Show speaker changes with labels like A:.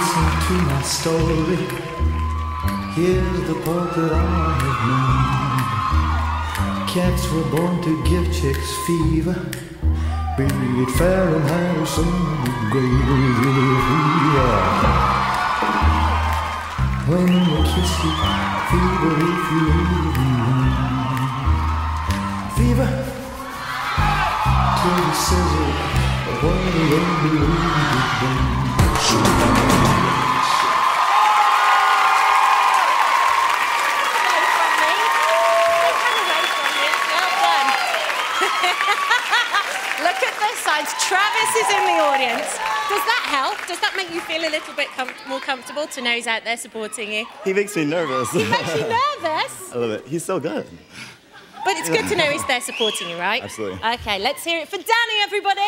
A: listen to my story. Here's the part that I have known. Cats were born to give chicks fever, be it Fahrenheit or some degree. When they kiss you, fever if you fever till the sizzle of what a lonely
B: Look at the signs. Travis is in the audience. Does that help? Does that make you feel a little bit more comfortable to know he's out there supporting you?
C: He makes me nervous.
B: He makes you nervous?
C: I love it. He's so good.
B: But it's good to know he's there supporting you, right?
C: Absolutely.
B: Okay, let's hear it for Danny, everybody.